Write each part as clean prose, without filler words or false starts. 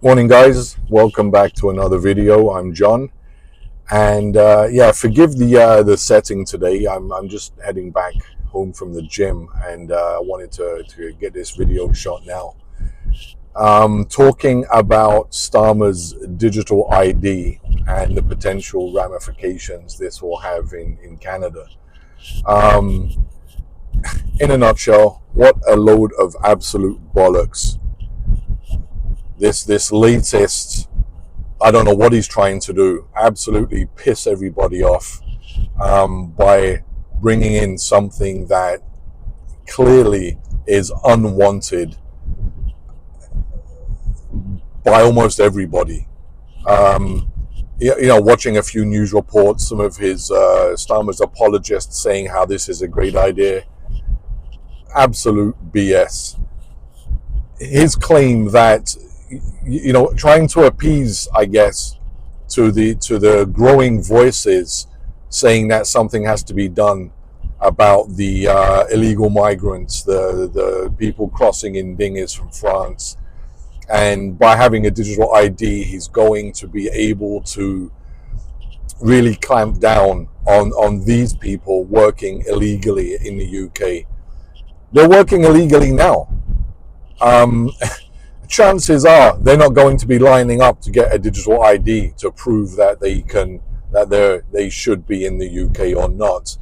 Morning, guys. Welcome back to another video. I'm John, and yeah, forgive the setting today. I'm just heading back home from the gym, and I wanted to get this video shot now. Talking about Starmer's digital ID and the potential ramifications this will have in Canada. Um, in a nutshell, what a load of absolute bollocks. This latest, I don't know what he's trying to do, absolutely piss everybody off by bringing in something that clearly is unwanted by almost everybody. Watching a few news reports, some of his Starmer's apologists saying how this is a great idea. Absolute BS. His claim that, trying to appease, I guess, to the growing voices saying that something has to be done about the illegal migrants, the people crossing in dinghies from France. And by having a digital ID, he's going to be able to really clamp down on these people working illegally in the UK. They're working illegally now. Chances are they're not going to be lining up to get a digital ID to prove that they should be in the UK or not.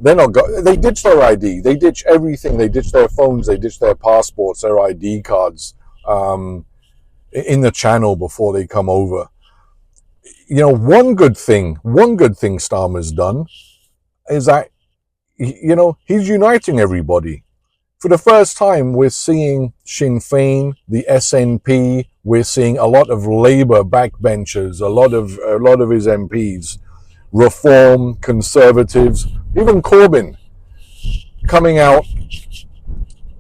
They're not they ditch their ID, they ditch everything, they ditch their phones, they ditch their passports, their ID cards in the channel before they come over. One good thing Starmer's done is that he's uniting everybody. For the first time, we're seeing Sinn Féin, the SNP. We're seeing a lot of Labour backbenchers, a lot of his MPs, Reform, Conservatives, even Corbyn, coming out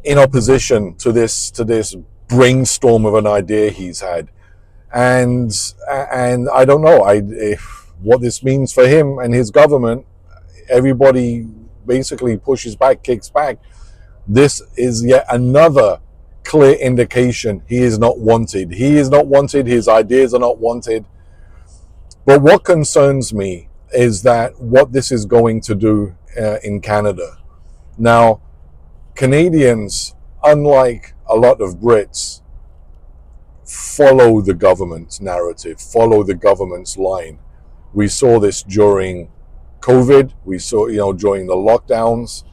in opposition to this brainstorm of an idea he's had, and I don't know what this means for him and his government. Everybody basically pushes back, kicks back. This is yet another clear indication he is not wanted. He is not wanted. His ideas are not wanted. But what concerns me is that what this is going to do in Canada. Now, Canadians, unlike a lot of Brits, follow the government's narrative, follow the government's line. We saw this during COVID. We saw, during the lockdowns.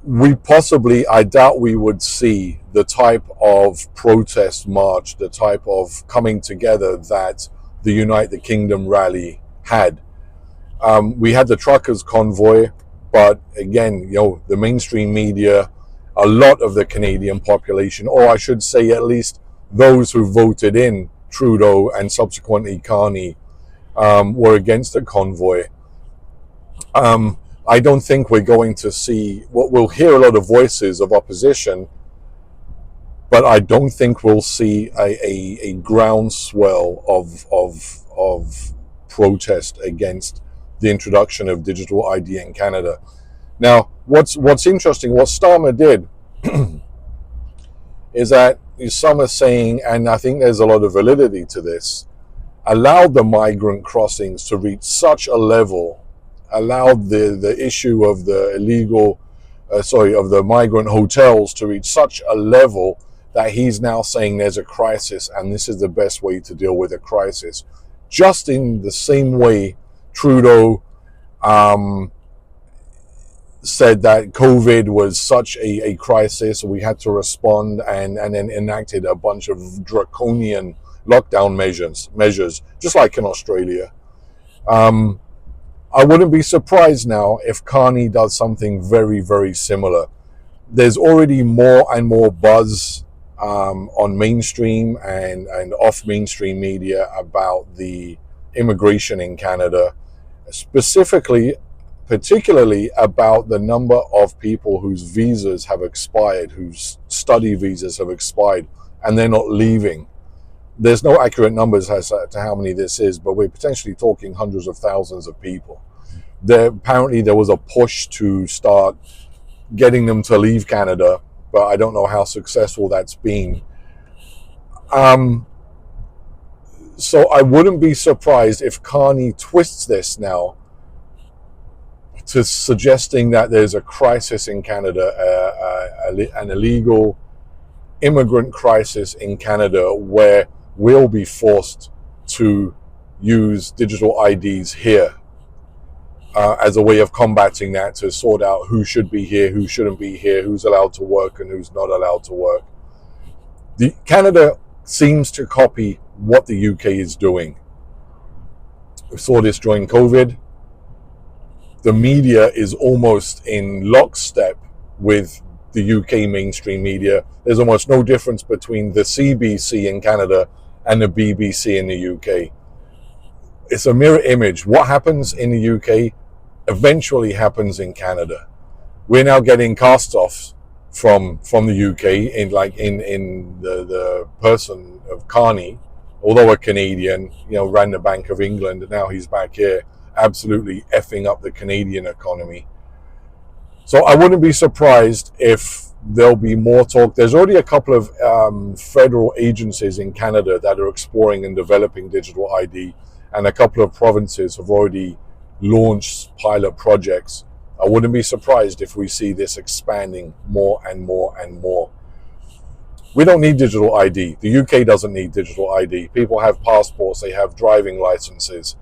I doubt we would see the type of protest march, the type of coming together that the Unite the Kingdom rally had. We had the truckers convoy, but again, the mainstream media, a lot of the Canadian population, or I should say at least those who voted in Trudeau and subsequently Carney, were against the convoy. I don't think we're going to see we'll hear a lot of voices of opposition, but I don't think we'll see a groundswell of protest against the introduction of digital ID in Canada. Now, what's interesting, what Starmer did is that some are saying, and I think there's a lot of validity to this, allowed the migrant crossings to reach such a level, allowed the issue of the of the migrant hotels to reach such a level that he's now saying there's a crisis and this is the best way to deal with a crisis. Just in the same way Trudeau said that COVID was such a crisis, we had to respond and then enacted a bunch of draconian lockdown measures, just like in Australia. I wouldn't be surprised now if Carney does something very, very similar. There's already more and more buzz on mainstream and off mainstream media about the immigration in Canada, particularly about the number of people whose visas have expired, whose study visas have expired, and they're not leaving. There's no accurate numbers as to how many this is, but we're potentially talking hundreds of thousands of people. Apparently there was a push to start getting them to leave Canada, but I don't know how successful that's been. So I wouldn't be surprised if Carney twists this now to suggesting that there's a crisis in Canada, an illegal immigrant crisis in Canada, where we'll be forced to use digital IDs here as a way of combating that, to sort out who should be here, who shouldn't be here, who's allowed to work and who's not allowed to work. Canada seems to copy what the UK is doing. We saw this during COVID. The media is almost in lockstep with the UK mainstream media. There's almost no difference between the CBC in Canada and the BBC in the UK. It's a mirror image. What happens in the UK eventually happens in Canada. We're now getting cast-offs from the UK in the person of Carney, although a Canadian, ran the Bank of England, and now he's back here, absolutely effing up the Canadian economy. So I wouldn't be surprised if there'll be more talk. There's already a couple of federal agencies in Canada that are exploring and developing digital ID, and a couple of provinces have already launched pilot projects. I wouldn't be surprised if we see this expanding more and more and more. We don't need digital ID. The UK doesn't need digital ID. People have passports, they have driving licenses,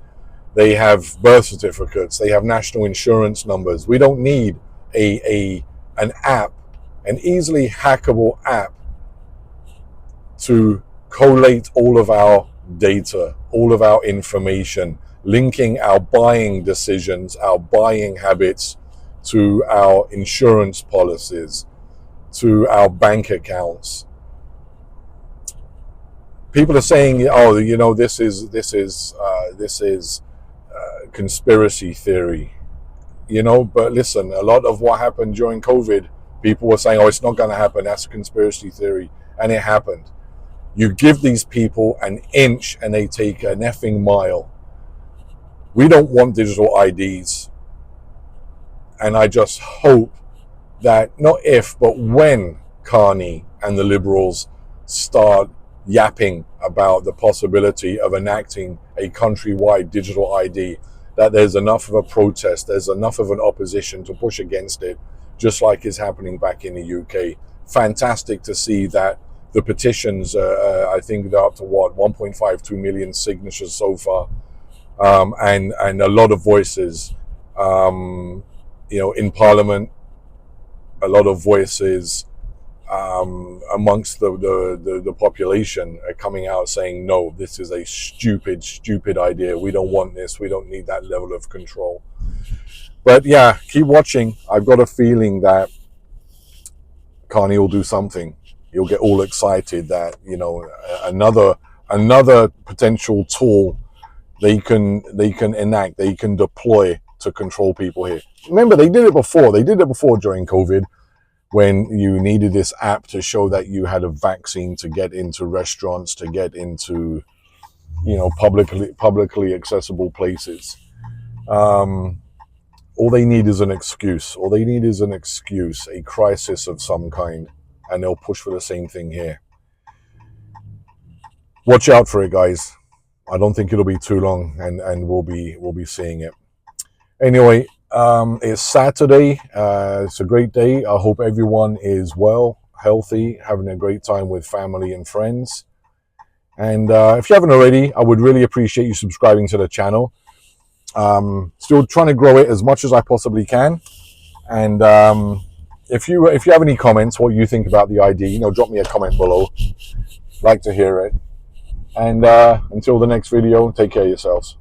they have birth certificates, they have national insurance numbers. We don't need an app, an easily hackable app, to collate all of our data, all of our information, linking our buying decisions, our buying habits, to our insurance policies, to our bank accounts. People are saying, "Oh, this is conspiracy theory." But listen, a lot of what happened during COVID, people were saying, "Oh, it's not going to happen. That's a conspiracy theory," and it happened. You give these people an inch, and they take an effing mile. We don't want digital IDs. And I just hope that, not if, but when Carney and the Liberals start yapping about the possibility of enacting a countrywide digital ID, that there's enough of a protest, there's enough of an opposition to push against it, just like is happening back in the UK. Fantastic to see that the petitions, I think they're up to 1.52 million signatures so far, and a lot of voices, in Parliament, a lot of voices amongst the population are coming out saying, no, this is a stupid idea. We don't want this. We don't need that level of control. But yeah, keep watching. I've got a feeling that Carney will do something. You'll get all excited that, another potential tool they can enact, they can deploy to control people here. Remember, they did it before. They did it before during COVID, when you needed this app to show that you had a vaccine to get into restaurants, to get into, publicly accessible places. All they need is an excuse. All they need is an excuse, a crisis of some kind, and they'll push for the same thing here. Watch out for it, guys. I don't think it'll be too long, and we'll be seeing it. Anyway, it's Saturday. It's a great day. I hope everyone is well, healthy, having a great time with family and friends. And if you haven't already, I would really appreciate you subscribing to the channel. Still trying to grow it as much as I possibly can. And if you have any comments, what you think about the ID, drop me a comment below. Like to hear it. And until the next video, take care of yourselves.